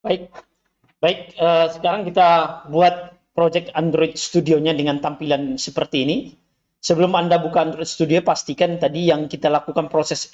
Baik, baik. Sekarang kita buat project Android Studio-nya dengan tampilan seperti ini. Sebelum Anda buka Android Studio, pastikan tadi yang kita lakukan proses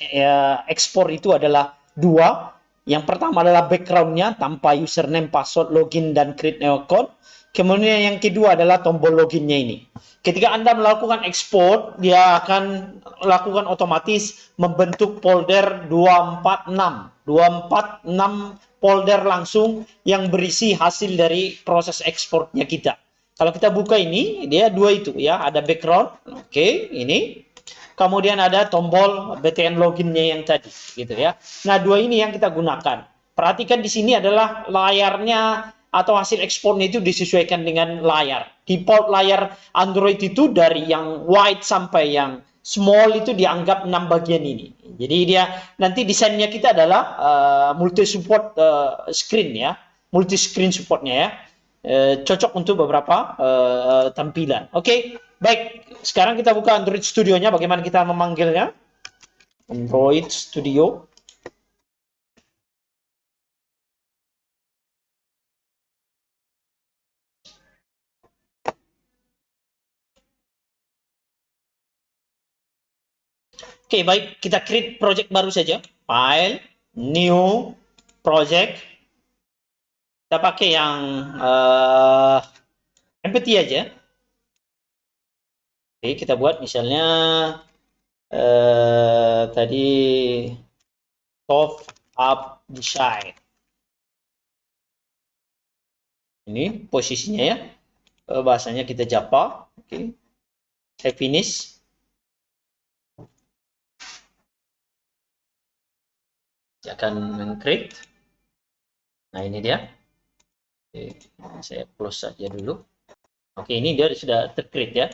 ekspor itu adalah dua. Yang pertama adalah background-nya tanpa username, password, login, dan create new account. Kemudian yang kedua adalah tombol login-nya ini. Ketika Anda melakukan ekspor, dia akan lakukan otomatis membentuk folder 246. 246 folder langsung yang berisi hasil dari proses ekspornya kita. Kalau kita buka ini, dia dua itu ya, ada background, oke, ini. Kemudian ada tombol BTN loginnya yang tadi, gitu ya. Nah, dua ini yang kita gunakan. Perhatikan di sini adalah layarnya atau hasil ekspornya itu disesuaikan dengan layar. Default layar Android itu dari yang wide sampai yang small itu dianggap 6 bagian ini. Jadi dia nanti desainnya kita adalah multi support screen ya, multi screen supportnya ya. Cocok untuk beberapa tampilan. Oke, baik. Sekarang kita buka Android Studio-nya. Bagaimana kita memanggilnya? Android Studio. Oke, baik. Kita create project baru saja. File, new, project. Kita pakai yang empty aja. Oke, kita buat misalnya tadi top up design. Ini posisinya ya. Bahasanya kita Java. Oke. Saya finish. Saya akan meng-create. Nah, ini dia. Oke, saya close saja dulu. Oke, ini dia sudah ter-create ya.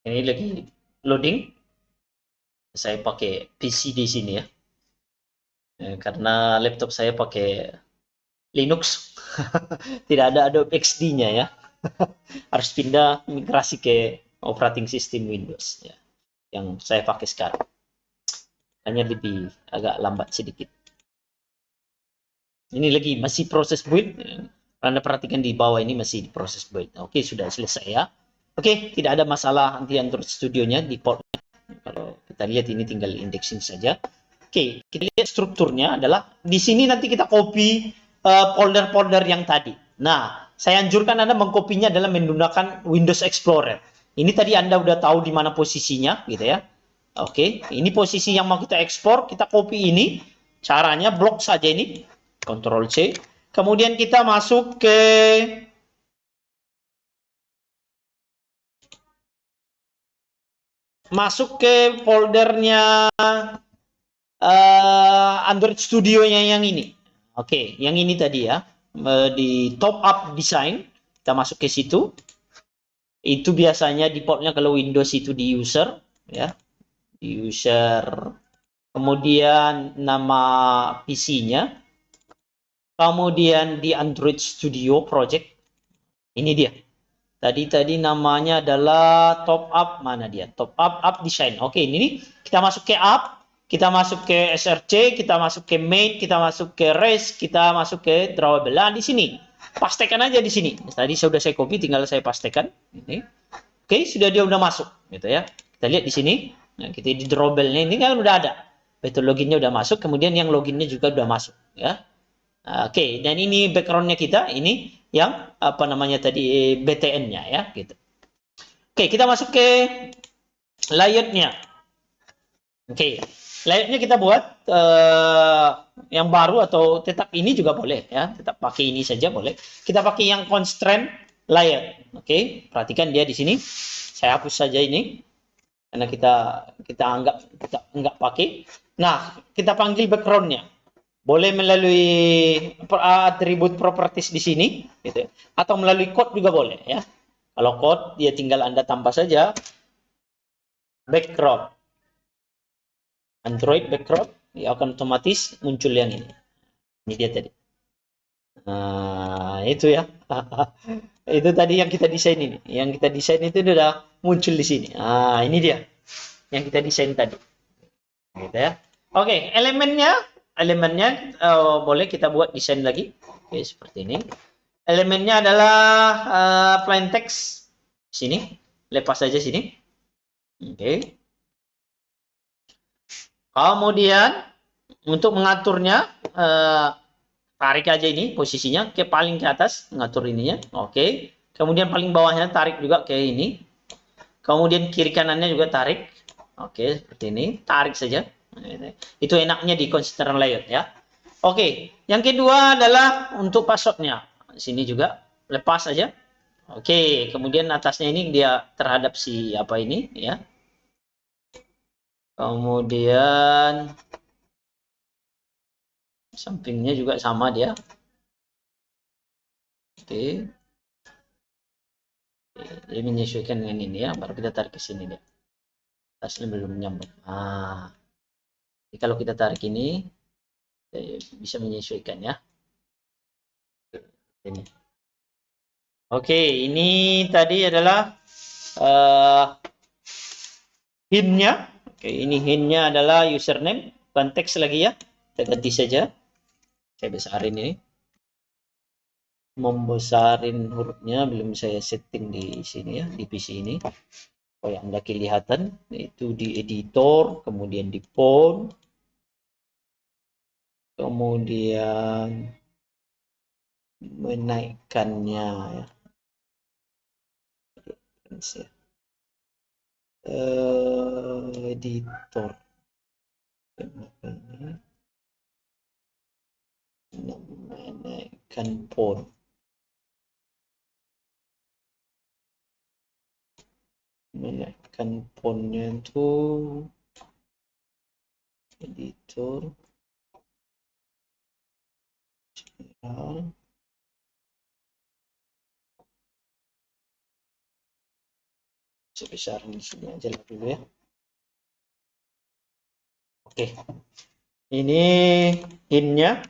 Ini lagi loading. Saya pakai PC di sini ya. Karena laptop saya pakai Linux. Tidak ada Adobe XD-nya ya. Harus pindah migrasi ke operating system Windows ya. Yang saya pakai sekarang. Hanya lebih agak lambat sedikit. Ini lagi masih proses build. Anda perhatikan di bawah ini masih proses build. Oke, sudah selesai ya. Oke, tidak ada masalah nanti Android Studio-nya di portnya. Kalau kita lihat ini tinggal indexing saja. Oke, kita lihat strukturnya adalah di sini nanti kita copy folder-folder yang tadi. Nah, saya anjurkan Anda mengkopinya dalam menggunakan Windows Explorer. Ini tadi Anda udah tahu di mana posisinya, gitu ya. Oke, ini posisi yang mau kita ekspor, kita copy ini. Caranya blok saja ini, Ctrl C. Kemudian kita masuk ke foldernya Android Studio-nya yang ini. Oke, yang ini tadi ya, di top up design, kita masuk ke situ. Itu biasanya defaultnya kalau Windows itu di user, ya, di user. Kemudian nama PC-nya, kemudian di Android Studio Project, ini dia. Tadi namanya adalah top up, mana dia? Top up design. Oke, ini kita masuk ke app, kita masuk ke SRC, kita masuk ke main, kita masuk ke REST, kita masuk ke drawable. Nah, di sini. Pastikan aja di sini. Tadi sudah saya copy, tinggal saya pastikan. Ini. Oke, sudah dia udah masuk, gitu ya. Kita lihat di sini. Nah, kita di drawable-nya ini kan udah ada. Betul loginnya udah masuk, kemudian yang loginnya juga udah masuk, ya. Oke, dan ini background-nya kita, ini yang apa namanya tadi BTN-nya ya, gitu. Oke, kita masuk ke layout-nya. Oke, layout-nya kita buat yang baru atau tetap ini juga boleh ya, tetap pakai ini saja boleh. Kita pakai yang constraint layout. Oke, perhatikan dia di sini. Saya hapus saja ini karena kita anggap pakai. Nah, kita panggil background-nya. Boleh melalui atribut properties di sini, gitu, atau melalui code juga boleh ya. Kalau code, dia tinggal Anda tambah saja background. Android background, ya akan otomatis muncul yang ini. Ini dia tadi. Nah, itu ya. Itu tadi yang kita desain ini. Yang kita desain itu sudah muncul di sini. Nah, ini dia. Yang kita desain tadi. Gitu ya. Oke, elemennya boleh kita buat desain lagi. Oke, seperti ini. Elemennya adalah plain text sini. Lepas saja sini. Oke. Kemudian untuk mengaturnya tarik aja ini posisinya ke paling ke atas, mengatur ininya. Oke. Kemudian paling bawahnya tarik juga ke ini. Kemudian kiri kanannya juga tarik. Oke, seperti ini. Tarik saja. Itu enaknya di consider layout ya. Oke, yang kedua adalah untuk passwordnya. Sini juga lepas saja. Oke, kemudian atasnya ini dia terhadap si apa ini ya. Kemudian sampingnya juga sama dia. Oke. Dia menyesuaikan dengan ini ya, baru kita tarik ke sini dia. Atasnya belum nyambung. Nah, jadi kalau kita tarik ini bisa menyesuaikan ya. Ini. Oke, ini tadi adalah hint-nya. Oke, ini hint-nya adalah username, bukan teks lagi ya. Kita ganti saja. Saya besarin ini. Membesarin hurufnya belum saya setting di sini ya, di PC ini. Supaya Anda kelihatan, itu di editor, kemudian di font, kemudian menaikkannya ya. Editor. Menaikkan font. Menaikkan fontnya itu editor. Sebesar di sini aja lah dulu ya. Oke, ini hint-nya.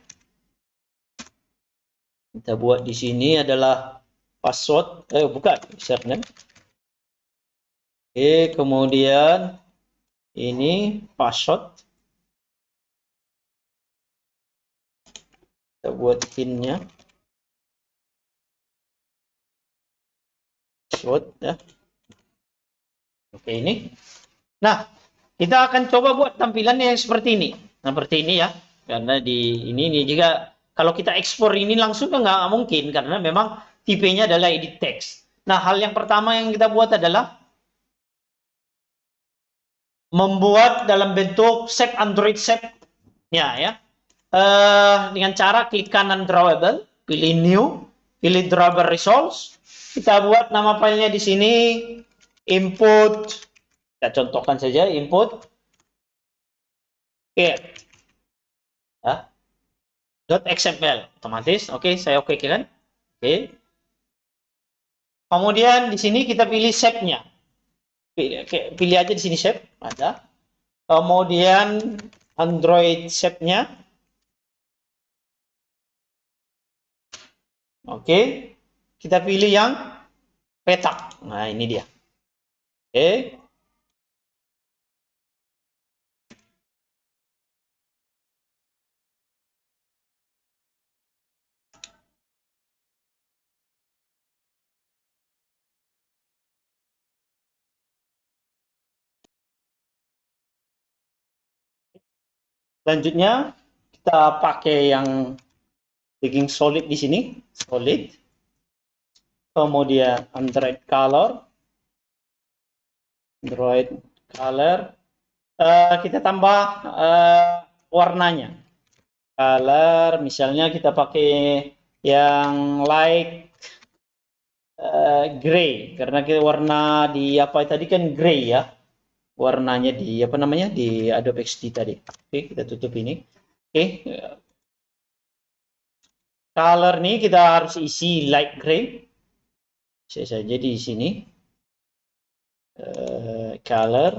Kita buat di sini adalah password, bukan username. Oke, kemudian ini password. Kita buat hint-nya. Password ya. Oke, ini. Nah, kita akan coba buat tampilan yang seperti ini. Seperti ini ya. Karena di ini juga kalau kita ekspor ini langsung kan nggak mungkin karena memang tipenya adalah edit text. Nah, hal yang pertama yang kita buat adalah membuat dalam bentuk shape Android shape ya. Dengan cara klik kanan drawable, pilih new, pilih drawable resource. Kita buat nama filenya di sini input. Kita contohkan saja input. Oke. Ya. .xml otomatis. Oke, saya oke kan? Oke. Kemudian di sini kita pilih shape-nya. Pilih aja di sini shape, ada. Kemudian Android shape-nya. Oke. Kita pilih yang petak. Nah, ini dia. Oke. Selanjutnya kita pakai yang bikin solid di sini, solid. Kemudian Android color. Kita tambah warnanya. Color misalnya kita pakai yang light gray karena kita warna di apa tadi kan gray ya. Warnanya di apa namanya di Adobe XD tadi. Oke, kita tutup ini. Oke. Color nih kita harus isi light gray. Bisa saja di sini color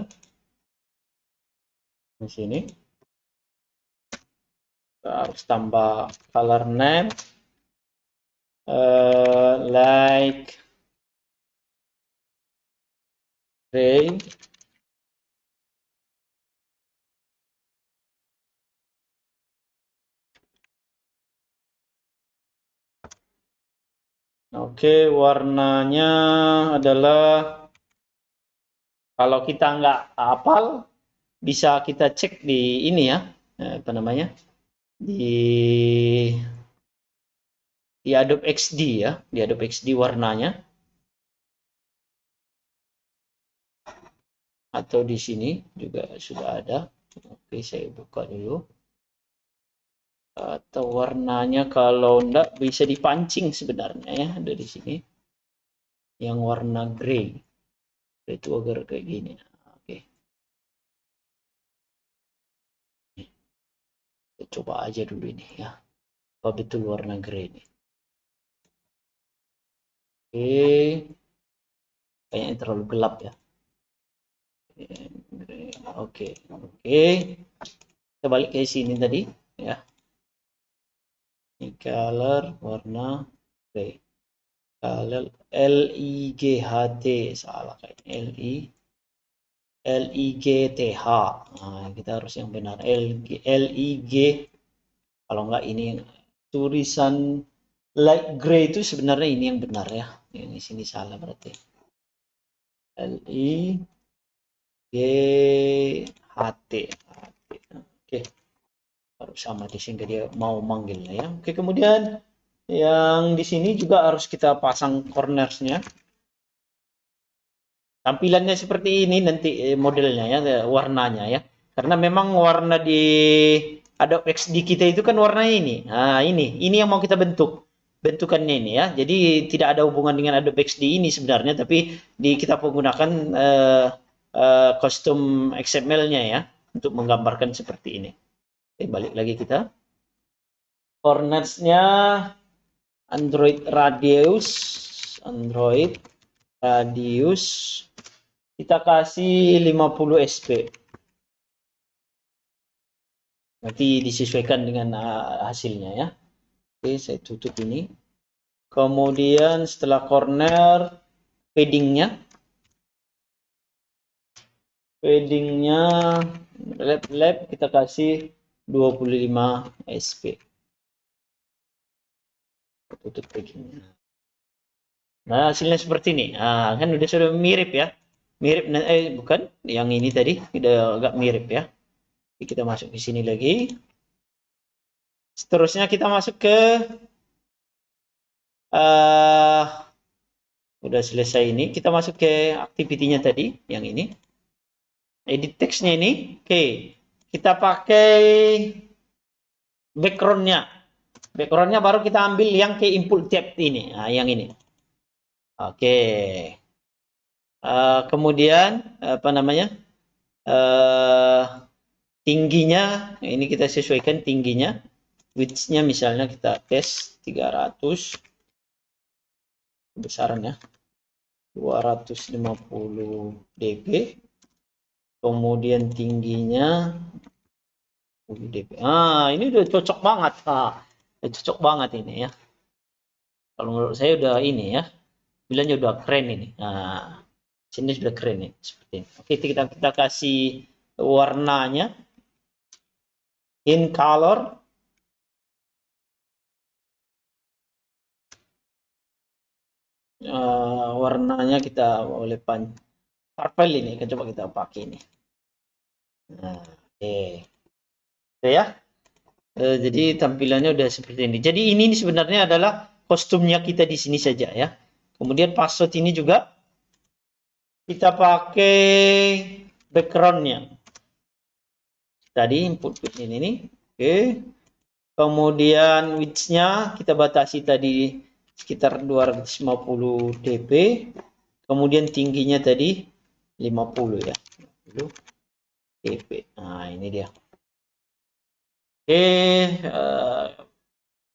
di sini harus tambah color name like gray. Oke, warnanya adalah, kalau kita nggak hafal bisa kita cek di ini ya, apa namanya, di Adobe XD ya, di Adobe XD warnanya, atau di sini juga sudah ada. Oke, saya buka dulu. Atau warnanya kalau enggak bisa dipancing sebenarnya ya dari sini, yang warna grey itu agar kayak gini. Oke, kita coba aja dulu ini ya, apa betul warna grey ini. Oke, kayaknya terlalu gelap ya. Oke, kita balik ke sini tadi ya, ini color warna grey, color LIGHT, salah kayak LIGTH. Nah, kita harus yang benar, LIG. Kalau enggak ini tulisan light gray itu sebenarnya ini yang benar ya, ini sini salah berarti. LIGHT. Oke, harus sama di sini dia mau manggilnya ya. Oke, kemudian yang di sini juga harus kita pasang cornersnya. Tampilannya seperti ini nanti modelnya ya, warnanya ya. Karena memang warna di Adobe XD kita itu kan warnanya ini. Nah, ini yang mau kita bentuk. Bentukannya ini ya. Jadi tidak ada hubungan dengan Adobe XD ini sebenarnya, tapi kita menggunakan kostum XML-nya ya untuk menggambarkan seperti ini. Oke, balik lagi kita. Corners-nya Android radius kita kasih 50 SP. Nanti disesuaikan dengan hasilnya ya. Oke, saya tutup ini. Kemudian setelah corner, paddingnya lap kita kasih 25 SP. Tutup paddingnya. Nah, hasilnya seperti ini. Nah, kan sudah mirip ya. Mirip, bukan, yang ini tadi udah agak mirip ya. Kita masuk di sini lagi. Seterusnya kita masuk ke udah selesai ini. Kita masuk ke activity-nya tadi, yang ini. Edit text-nya ini. Oke. Kita pakai background-nya. Background-nya baru kita ambil yang ke input tab ini. Nah, yang ini. Oke. Kemudian apa namanya? Tingginya ini kita sesuaikan tingginya. Width-nya misalnya kita tes 300. Besarannya 250 dp. Kemudian tingginya dp. Ini udah cocok banget. Cocok banget ini ya. Kalau menurut saya udah ini ya. Bilangnya udah keren ini. Nah, sini sudah keren nih seperti ini. Oke, kita kasih warnanya in color. Warnanya kita boleh purple ini, kan coba kita pakai ini. Nah, oke. Oke ya. Jadi tampilannya udah seperti ini. Jadi ini sebenarnya adalah kostumnya kita di sini saja ya. Kemudian password ini juga kita pakai backgroundnya. Tadi input ini nih. Oke. Kemudian width-nya kita batasi tadi sekitar 250 dp. Kemudian tingginya tadi 50 ya. 50 dp. Nah, ini dia. Oke,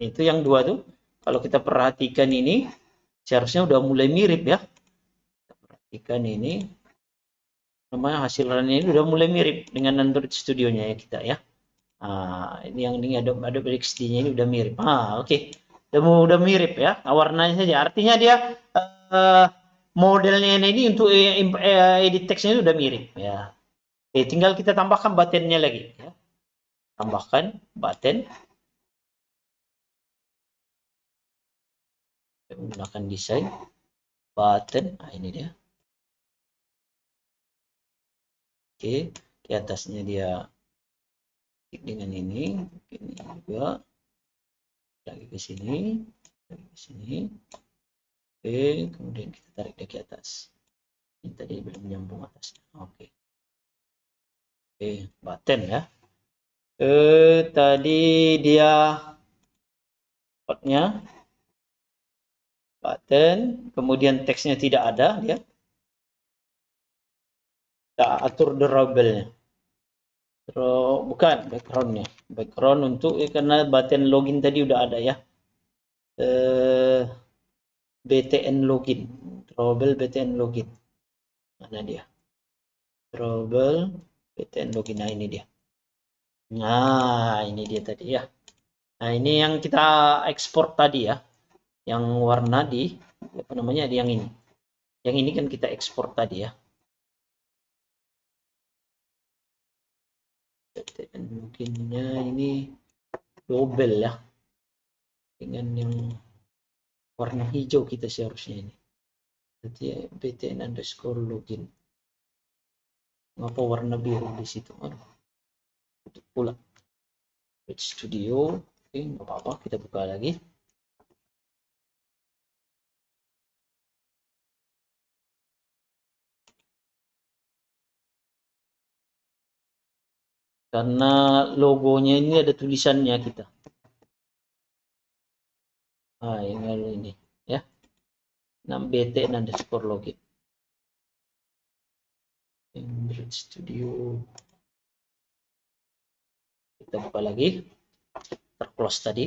itu yang dua tuh. Kalau kita perhatikan ini, seharusnya udah mulai mirip ya. Kita perhatikan ini, namanya hasil runnya ini udah mulai mirip dengan Android Studio-nya ya kita ya. Ini yang ini Adobe XD-nya ini udah mirip. Oke. Udah mirip ya. Warnanya saja. Artinya dia modelnya ini untuk edit teksnya udah mirip ya. Oke, tinggal kita tambahkan buttonnya lagi ya. Tambahkan button. Menggunakan desain button. Ini dia. Oke, di atasnya dia dengan ini juga lagi ke sini, lagi ke sini. Oke, kemudian kita tarik dari atas. Ini tadi belum nyambung atasnya. Oke, button ya. Tadi dia outnya button, kemudian teksnya tidak ada dia. Kita atur drawable-nya. Bukan background-nya. Background untuk karena button login tadi udah ada ya. BTN login. Drawable BTN login. Mana dia? Drawable BTN login. Nah, ini dia. Nah, ini dia tadi ya. Nah, ini yang kita ekspor tadi ya. Yang warna di apa namanya? Yang ini. Yang ini kan kita ekspor tadi ya. BTN loginnya ini double ya. Dengan yang warna hijau kita seharusnya ini. Berarti BTN underscore login. Ngapa warna biru di situ? Aduh, tutup pula. Studio. Oke, nggak apa-apa. Kita buka lagi. Karena logonya ini ada tulisannya kita. Yang lalu ini ya. 6 BTN underscore login. Android Studio. Kita buka lagi. Terclose tadi.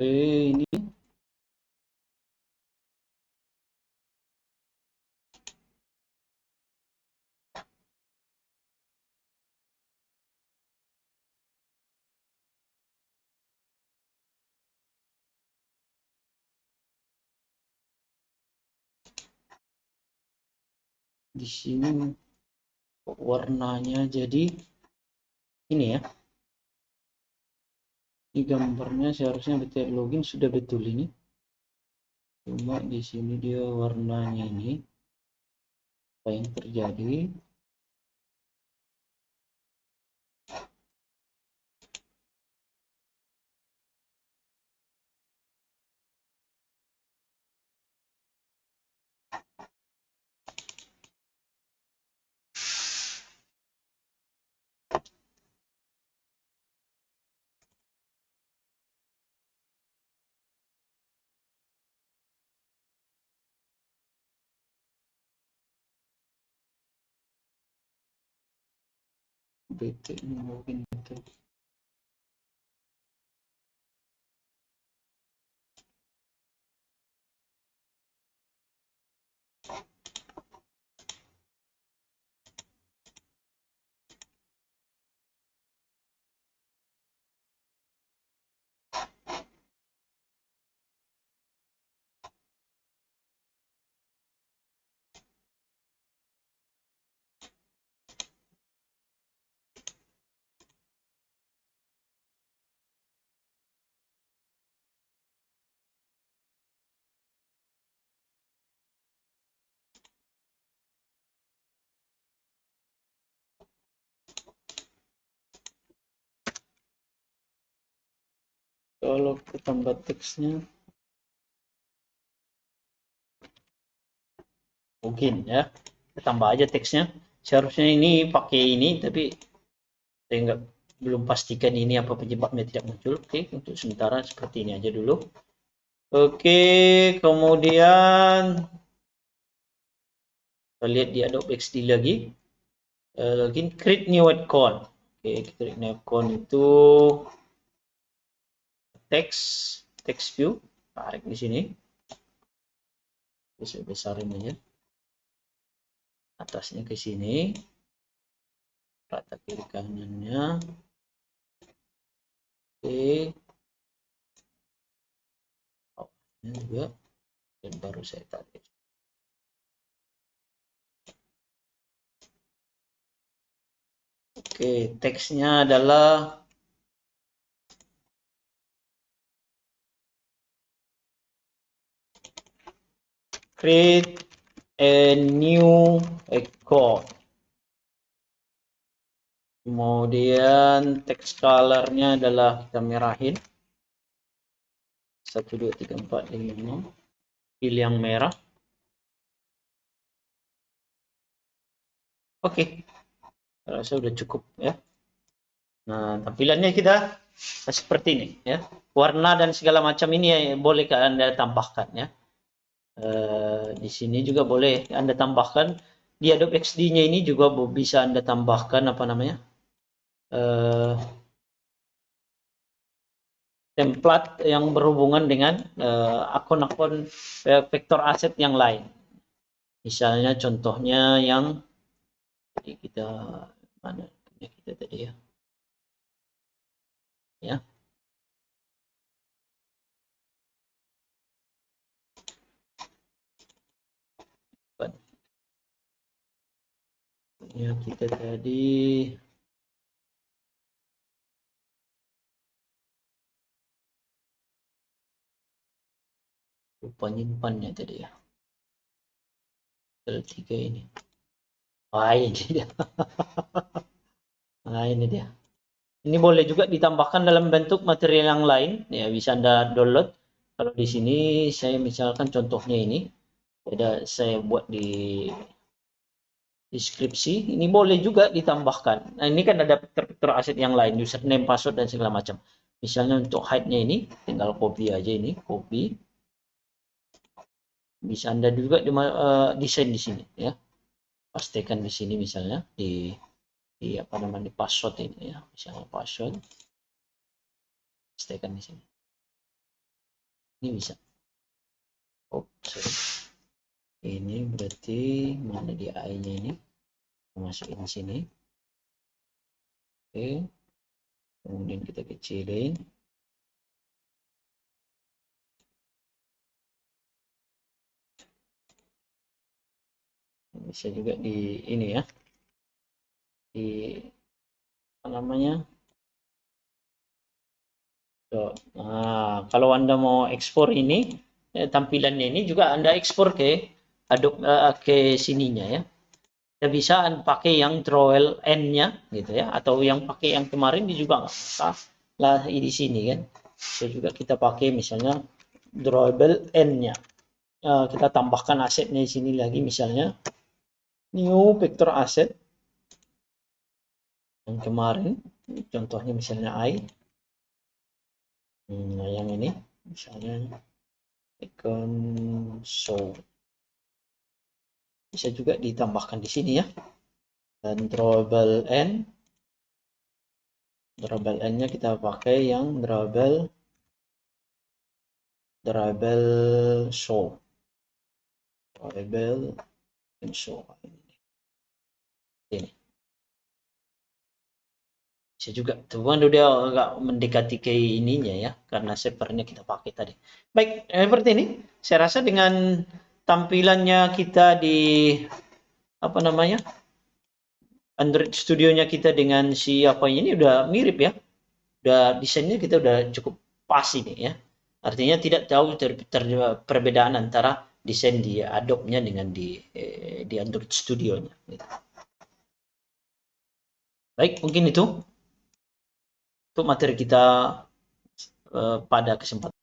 Ini di sini warnanya jadi ini ya. Ini gambarnya seharusnya BTN login sudah betul ini. Cuma di sini dia warnanya ini. Apa yang terjadi? BTN login itu. Kalau kita tambah teksnya, mungkin ya, kita tambah aja teksnya. Seharusnya ini pakai ini, tapi saya nggak belum pastikan ini apa penyebabnya tidak muncul. Oke, untuk sementara seperti ini aja dulu. Oke, kemudian kita lihat di Adobe XD lagi. Login create new icon. Oke, create new icon itu text view, tarik di sini. Bisa besarin aja. Atasnya ke sini. Rata kiri kanannya. Oke. Bawahnya juga. Dan baru saya tarik. Oke, teksnya adalah create a new icon. Kemudian text colornya adalah kita merahin. 1, 2, 3, 4, 5, 6. Pilih yang merah. Oke. Rasa udah cukup ya. Nah, tampilannya kita seperti ini ya. Warna dan segala macam ini boleh Anda tambahkan ya. Di sini juga boleh Anda tambahkan. Di Adobe XD-nya ini juga bisa Anda tambahkan apa namanya? Template yang berhubungan dengan akun-akun vektor aset yang lain. Misalnya contohnya yang kita mana kita tadi ya. Ya. Ya, kita tadi lupa nyimpannya tadi ya. Tiga ini. Wah, ini dia. Nah, ini dia. Ini boleh juga ditambahkan dalam bentuk material yang lain. Ya, bisa Anda download. Kalau di sini saya misalkan contohnya ini. Ada saya buat di deskripsi. Ini boleh juga ditambahkan. Nah, ini kan ada fitur aset yang lain, username, password dan segala macam. Misalnya untuk hide-nya ini, tinggal copy aja ini, copy. Bisa Anda juga desain di sini ya. Pastikan di sini misalnya di apa namanya password ini ya, misalnya password. Pastikan di sini. Ini bisa. Oh, sorry. Ini berarti mana di AI-nya ini? Masukin sini. Oke. Kemudian kita kecilin. Bisa juga di ini ya. Di apa namanya? Nah, kalau Anda mau ekspor ini, tampilannya ini juga Anda ekspor ke Adobe ke sininya ya. Ya bisa pakai yang drawable N-nya gitu ya, atau yang pakai yang kemarin juga nggak lah di sini kan. Bisa juga kita pakai misalnya drawable N-nya. Kita tambahkan asetnya di sini lagi misalnya new vector asset yang kemarin, contohnya misalnya I. Nah, yang ini misalnya icon show. Bisa juga ditambahkan di sini ya. Dan drawable N. Drawable N-nya kita pakai yang drawable show. Drawable show. Ini. Bisa juga. Tuh kan udah agak mendekati ke ininya ya. Karena servernya kita pakai tadi. Baik, seperti ini. Saya rasa dengan tampilannya kita di apa namanya? Android Studio-nya kita dengan si apa ini udah mirip ya. Udah desainnya kita udah cukup pas ini ya. Artinya tidak tahu perbedaan antara desain di Adobe-nya dengan di Android Studio-nya. Gitu. Baik, mungkin itu untuk materi kita pada kesempatan